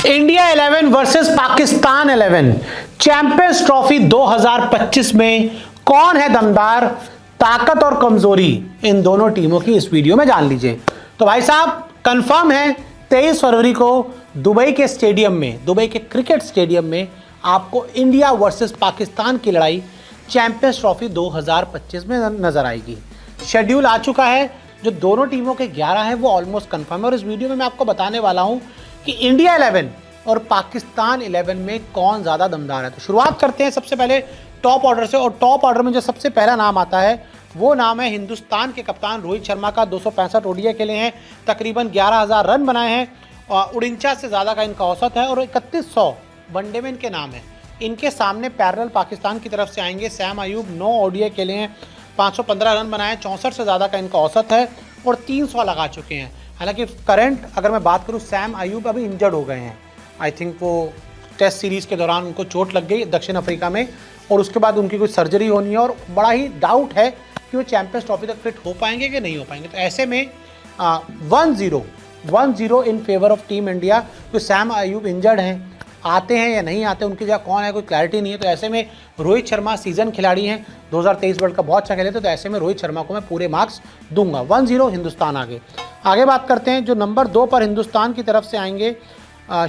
India 11 versus Pakistan 11 champions trophy 2025 में कौन है दमदार, ताकत और कमजोरी इन दोनों टीमों की इस वीडियो में जान लीजिए। तो भाई साहब कंफर्म है 23 फरवरी को दुबई के स्टेडियम में, दुबई के क्रिकेट स्टेडियम में आपको इंडिया वर्सेस पाकिस्तान की लड़ाई चैंपियंस ट्रॉफी 2025 में नजर आएगी। शेड्यूल आ चुका है, जो दोनों टीमों के 11 हैं वो ऑलमोस्ट कंफर्म है और इस वीडियो में मैं आपको बताने वाला हूं कि इंडिया 11 और पाकिस्तान 11 में कौन ज़्यादा दमदार है। तो शुरुआत करते हैं सबसे पहले टॉप ऑर्डर से, और टॉप ऑर्डर में जो सबसे पहला नाम आता है वो नाम है हिंदुस्तान के कप्तान रोहित शर्मा का। 265 ओडीआई खेले हैं, तकरीबन 11,000 रन बनाए हैं और 49 से ज़्यादा का इनका औसत है और 3100 वनडे में इनके नाम है। इनके सामने पैरेलल पाकिस्तान की तरफ से आएंगे सैम अयूब। 9 ओडीआई खेले हैं, 515 रन बनाए, 64 से ज़्यादा का इनका औसत है और 300 लगा चुके हैं। हालांकि करंट अगर मैं बात करूं, सैम अयूब अभी इंजर्ड हो गए हैं। आई थिंक वो टेस्ट सीरीज़ के दौरान उनको चोट लग गई दक्षिण अफ्रीका में और उसके बाद उनकी कोई सर्जरी होनी है और बड़ा ही डाउट है कि वो चैंपियंस ट्रॉफी तक फिट हो पाएंगे कि नहीं हो पाएंगे। तो ऐसे में 1-0 in favour of team India. तो सैम अयूब इंजर्ड हैं, आते हैं या नहीं आते, उनकी जगह कौन है कोई क्लैरिटी नहीं है। तो ऐसे में रोहित शर्मा सीजन खिलाड़ी हैं, 2023 वर्ल्ड कप बहुत अच्छा खेले थे, तो ऐसे में रोहित शर्मा को मैं पूरे मार्क्स दूंगा। 1-0 हिंदुस्तान आगे बात करते हैं। जो नंबर 2 पर हिंदुस्तान की तरफ से आएंगे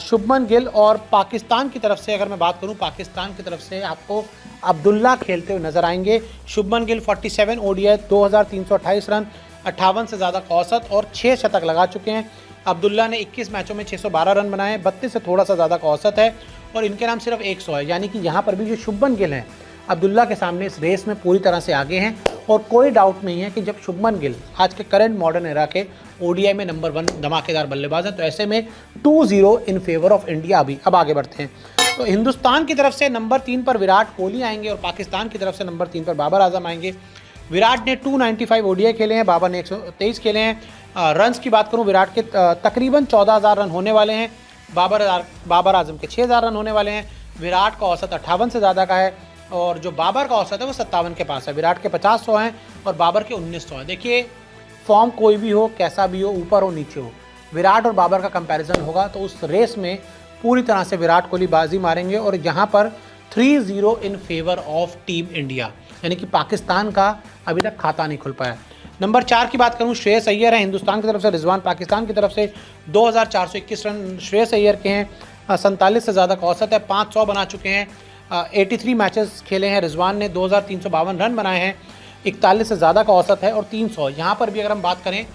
शुभमन गिल, और पाकिस्तान की तरफ से अगर मैं बात करूं, पाकिस्तान की तरफ से आपको अब्दुल्ला खेलते हुए नजर आएंगे। शुभमन गिल 47 ओडीआई, 2328 रन, 58 से ज़्यादा का औसत और 6 शतक लगा चुके हैं। अब्दुल्ला ने 21 मैचों में 612 रन बनाए, 32 से थोड़ा सा ज़्यादा का औसत है और इनके नाम सिर्फ 100 है। यानी कि यहाँ पर भी जो शुभमन गिल हैं अब्दुल्ला के सामने इस रेस में पूरी तरह से आगे हैं और कोई डाउट नहीं है कि जब शुभमन गिल आज के करंट मॉडर्न एरा के ओडीआई में नंबर 1 धमाकेदार बल्लेबाज है, तो ऐसे में 2-0 इन फेवर ऑफ इंडिया। अभी अब आगे बढ़ते हैं। तो हिंदुस्तान की तरफ से नंबर 3 पर विराट कोहली आएंगे और पाकिस्तान की तरफ से नंबर 3 पर बाबर आजम आएंगे। विराट ने 295 ओडीआई खेले हैं, बाबर ने 123 खेले हैं। रन्स की बात करूं, विराट के तकरीबन 14,000 रन होने वाले हैं, बाबर आजम के 6,000 रन होने वाले हैं। विराट का औसत 58 से ज़्यादा का है और जो बाबर का औसत है वो 57 के पास है। विराट के 50-100 हैं और बाबर के 1900 हैं। देखिए फॉर्म कोई भी हो, कैसा भी हो, ऊपर हो नीचे हो, विराट और बाबर का कंपैरिजन होगा तो उस रेस में पूरी तरह से विराट कोहली बाजी मारेंगे और यहाँ पर 3-0 in favour of team India, यानी कि पाकिस्तान का अभी तक खाता नहीं खुल पाया। नंबर 4 की बात करूं, श्रेयस अय्यर है हिंदुस्तान की तरफ से, रिजवान पाकिस्तान की तरफ से। 2421 रन श्रेयस अय्यर के हैं, 47 से ज़्यादा का औसत है, 500 बना चुके हैं। 83 मैचेस खेले हैं रिजवान ने, 2352 रन बनाए हैं, 41 से ज़्यादा का औसत है और 300। यहाँ पर भी अगर हम बात करें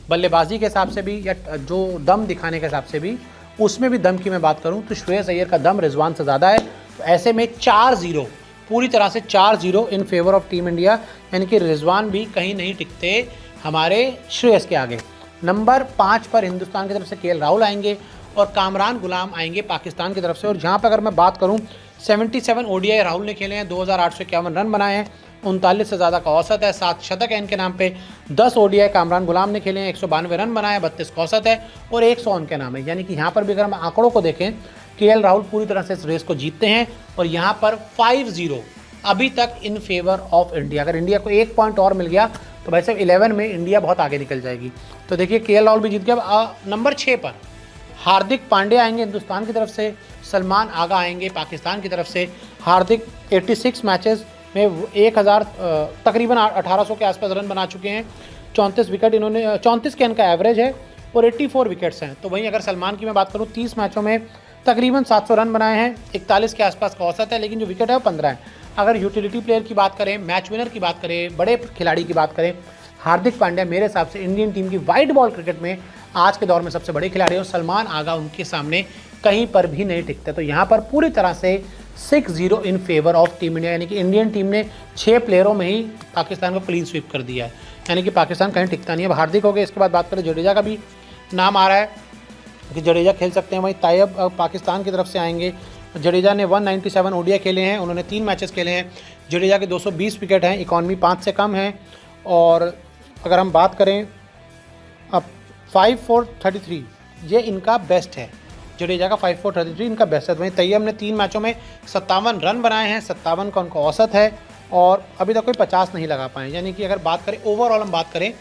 बल्लेबाजी के हिसाब से भी या जो दम दिखाने के हिसाब से भी, उसमें भी दम की मैं बात करूँ तो श्रेयस अय्यर का दम रिजवान से ज़्यादा है। तो ऐसे में 4-0, पूरी तरह से 4-0 in favour of team India, यानी कि रिजवान भी कहीं नहीं टिकते हमारे श्रेयस के आगे। नंबर 5 पर हिंदुस्तान की तरफ से केएल राहुल आएंगे और कामरान गुलाम आएंगे पाकिस्तान की तरफ से। और जहाँ पर अगर मैं बात करूँ 77 ओडीआई राहुल ने खेले हैं, 2851 रन बनाए हैं, 39 से ज़्यादा का औसत है, 7 शतक है इनके नाम पे। 10 ओडीआई कामरान गुलाम ने खेले हैं, 192 रन बनाए, 32 का औसत है और 100 उनके नाम है। यानी कि यहाँ पर भी अगर हम आंकड़ों को देखें, केएल राहुल पूरी तरह से इस रेस को जीतते हैं और यहाँ पर 5-0 अभी तक इन फेवर ऑफ इंडिया। अगर इंडिया को 1 पॉइंट और मिल गया तो भाई साहब 11 में इंडिया बहुत आगे निकल जाएगी। तो देखिए केएल राहुल भी जीत गया। नंबर 6 पर हार्दिक पांड्या आएंगे हिंदुस्तान की तरफ से, सलमान आगा आएंगे पाकिस्तान की तरफ से। हार्दिक 86 मैचेस में 1000 तकरीबन 1800 के आसपास रन बना चुके हैं, 34 विकेट इन्होंने, 34 के इनका एवरेज है और 84 विकेट्स हैं। तो वहीं अगर सलमान की मैं बात करूँ, 30 मैचों में तकरीबन 700 रन बनाए हैं, 41 के आसपास का औसत है, लेकिन जो विकेट है वो 15 है। अगर यूटिलिटी प्लेयर की बात करें, मैच विनर की बात करें, बड़े खिलाड़ी की बात करें, हार्दिक पांड्या मेरे हिसाब से इंडियन टीम की वाइड बॉल क्रिकेट में आज के दौर में सबसे बड़े खिलाड़ी हैं और सलमान आगा उनके सामने कहीं पर भी नहीं टिकते। तो यहाँ पर पूरी तरह से 6-0 in favour of team India, यानी कि इंडियन टीम ने 6 प्लेयरों में ही पाकिस्तान को क्लीन स्वीप कर दिया है, यानी कि पाकिस्तान कहीं टिकता नहीं है। अब हार्दिक हो गए, इसके बाद बात करें जडेजा का भी नाम आ रहा है कि जडेजा खेल सकते हैं। वहीं तायब पाकिस्तान की तरफ से आएंगे। जडेजा ने 197 ओडीआई खेले हैं, उन्होंने 3 मैचेस खेले हैं। जडेजा के 220 विकेट हैं, इकॉनमी 5 से कम है और अगर हम बात करें अब 5-4-33 ये इनका बेस्ट है। जडेजा का 5-4-33 इनका बेस्ट है। वहीं तैयब ने 3 मैचों में 57 रन बनाए हैं, 57 का उनका औसत है और अभी तक कोई 50 नहीं लगा पाए। यानी कि अगर बात करें ओवरऑल हम बात करें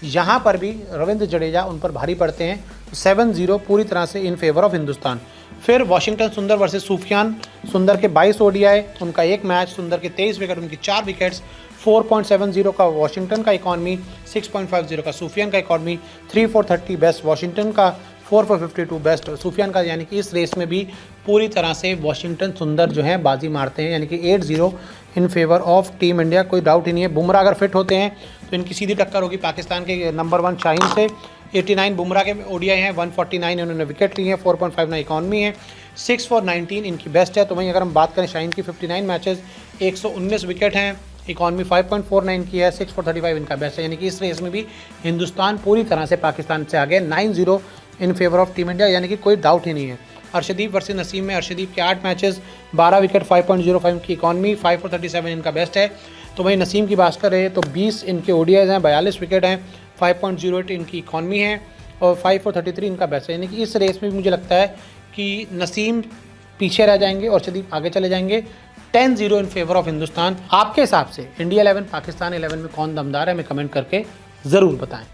यहाँ पर भी रविंद्र जडेजा उन पर भारी पड़ते हैं। 7-0 पूरी तरह से इन फेवर ऑफ हिंदुस्तान। फिर वॉशिंगटन सुंदर वर्सेस सूफियान। सुंदर के 22 ओडीआई, उनका एक मैच, सुंदर के 23 विकेट, उनकी 4 विकेट्स। 4.70 का वॉशिंगटन का इकॉनमी, 6.50 का सूफियान का इकॉनमी, 3 for 30 बेस्ट वॉशिंगटन का, 4 for 52 बेस्ट सूफियान का। यानी कि इस रेस में भी पूरी तरह से वॉशिंगटन सुंदर जो है बाजी मारते हैं, यानी कि 8-0 in favour of team India, कोई डाउट ही नहीं है। बुमराह अगर फिट होते हैं तो इनकी सीधी टक्कर होगी पाकिस्तान के नंबर 1 शाहीन से। 89 बुमराह के ओडीआई हैं, 149 इन्होंने विकेट ली हैं, 4.59 इकॉनमी है, 6 for 19 इनकी बेस्ट है। तो वहीं अगर हम बात करें शाहीन की 59 मैचेस, 119 विकेट हैं, इकॉनमी 5.49 की है, 6 for 35 इनका बेस्ट है। यानी कि इस रेस में भी हिंदुस्तान पूरी तरह से पाकिस्तान से आगे, 9-0 in favour of team India, यानी कि कोई डाउट ही नहीं है। अर्शदीप वर्सेस नसीम में अर्शदीप के 8 मैचेस, 12 विकेट, 5.05 की इकॉनमी, 5 for 37 इनका बेस्ट है। तो वहीं नसीम की बात करें तो 20 इनके ओडीआईज हैं, 42 विकेट हैं, 5.08 इनकी इकॉनमी है और 5 for 33 इनका बेस्ट है। यानी कि इस रेस में भी मुझे लगता है कि नसीम पीछे रह जाएंगे और अर्शदीप आगे चले जाएंगे। 10-0 इन फेवर ऑफ हिंदुस्तान। आपके हिसाब से इंडिया 11 पाकिस्तान 11 में कौन दमदार है, हमें कमेंट करके ज़रूर बताएं।